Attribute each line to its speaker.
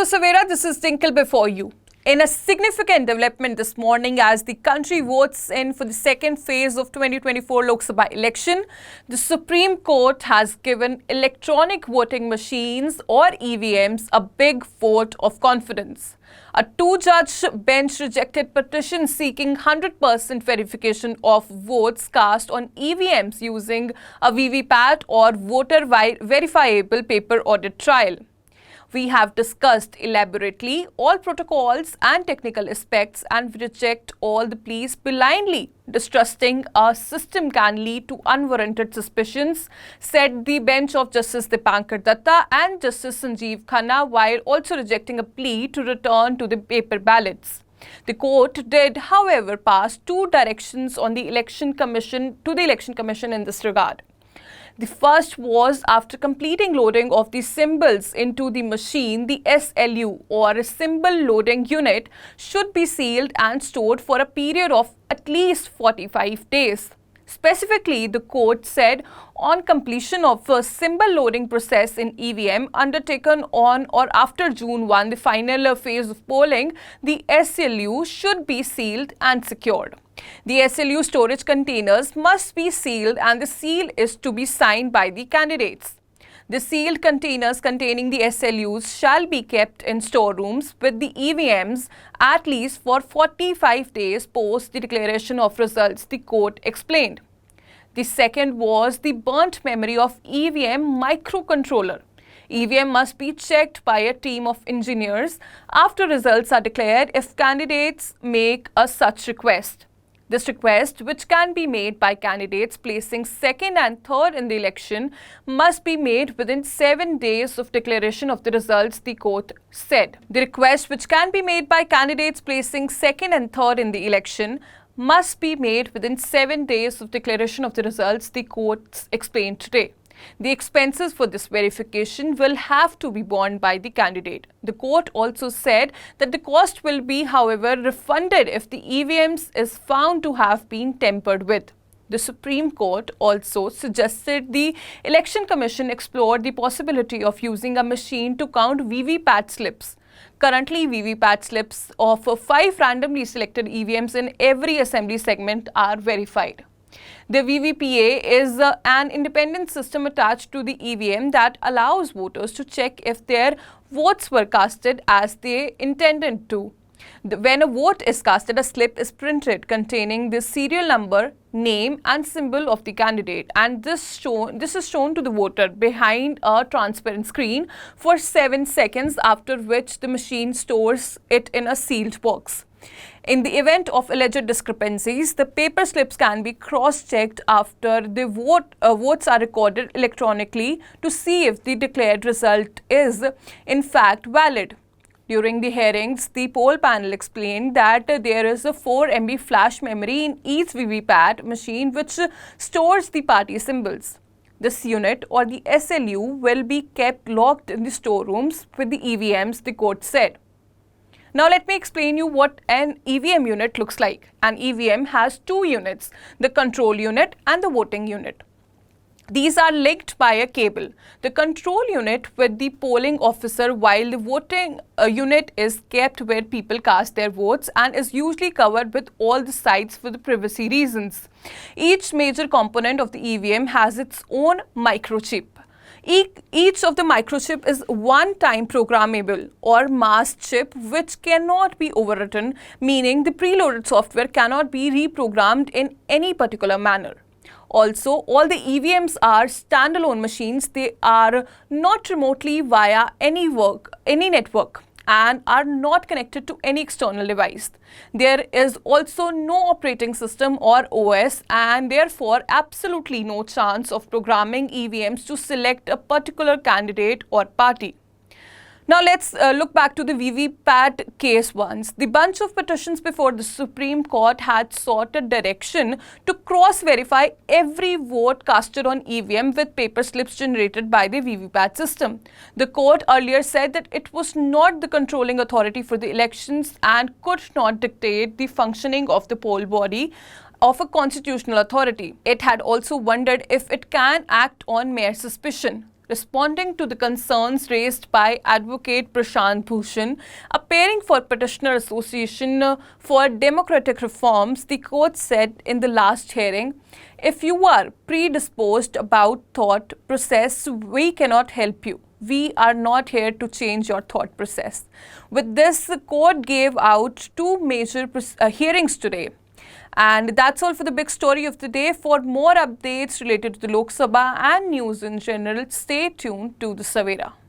Speaker 1: for Savera, this is Tinkle before you. In a significant development this morning as the country votes in for the second phase of 2024 Lok Sabha election, the Supreme Court has given electronic voting machines or EVMs a big vote of confidence. A two-judge bench rejected petition seeking 100% verification of votes cast on EVMs using a VVPAT or voter verifiable paper audit trial. We have discussed elaborately all protocols and technical aspects and reject all the pleas blindly. Distrusting a system can lead to unwarranted suspicions, said the bench of Justice Dipankar Datta and Justice Sanjeev Khanna, while also rejecting a plea to return to the paper ballots. The court did, however, pass two directions on the Election Commission in this regard. The first was after completing loading of the symbols into the machine, the SLU or symbol loading unit should be sealed and stored for a period of at least 45 days. Specifically, the court said on completion of a symbol loading process in EVM undertaken on or after June 1, the final phase of polling, the SLU should be sealed and secured. The SLU storage containers must be sealed and the seal is to be signed by the candidates. The sealed containers containing the SLUs shall be kept in storerooms with the EVMs at least for 45 days post the declaration of results, the court explained. The second was the burnt memory of EVM microcontroller. EVM must be checked by a team of engineers after results are declared if candidates make a such request. This request, which can be made by candidates placing second and third in the election, must be made within 7 days of declaration of the results, the court said. The request, which can be made by candidates placing second and third in the election, must be made within 7 days of declaration of the results, the court explained today. The expenses for this verification will have to be borne by the candidate. The court also said that the cost will be, however, refunded if the EVMs is found to have been tampered with. The Supreme Court also suggested the Election Commission explore the possibility of using a machine to count VVPAT slips. Currently, VVPAT slips of 5 randomly selected EVMs in every assembly segment are verified. The VVPA is an independent system attached to the EVM that allows voters to check if their votes were casted as they intended to. When a vote is casted, a slip is printed containing the serial number, name and symbol of the candidate, and this is shown to the voter behind a transparent screen for 7 seconds, after which the machine stores it in a sealed box. In the event of alleged discrepancies, the paper slips can be cross-checked after the votes are recorded electronically to see if the declared result is in fact valid. During the hearings, the poll panel explained that there is a 4 MB flash memory in each VVPAT machine which stores the party symbols. This unit or the SLU will be kept locked in the storerooms with the EVMs, the court said. Now let me explain you what an EVM unit looks like. An EVM has two units, the control unit and the voting unit. These are linked by a cable. The control unit with the polling officer, while the voting unit is kept where people cast their votes and is usually covered with all the sides for the privacy reasons. Each major component of the EVM has its own microchip. Each of the microchip is one-time programmable or masked chip which cannot be overwritten, meaning the preloaded software cannot be reprogrammed in any particular manner. Also, all the EVMs are standalone machines. They are not remotely via any network and are not connected to any external device. There is also no operating system or OS, and therefore absolutely no chance of programming EVMs to select a particular candidate or party. Now let's look back to the VVPAT case once. The bunch of petitions before the Supreme Court had sought a direction to cross-verify every vote casted on EVM with paper slips generated by the VVPAT system. The court earlier said that it was not the controlling authority for the elections and could not dictate the functioning of the poll body of a constitutional authority. It had also wondered if it can act on mere suspicion. Responding to the concerns raised by Advocate Prashant Bhushan, appearing for Petitioner Association for Democratic Reforms, the court said in the last hearing, if you are predisposed about thought process, we cannot help you. We are not here to change your thought process. With this, the court gave out two major hearings today. And that's all for the big story of the day. For more updates related to the Lok Sabha and news in general, stay tuned to the Savera.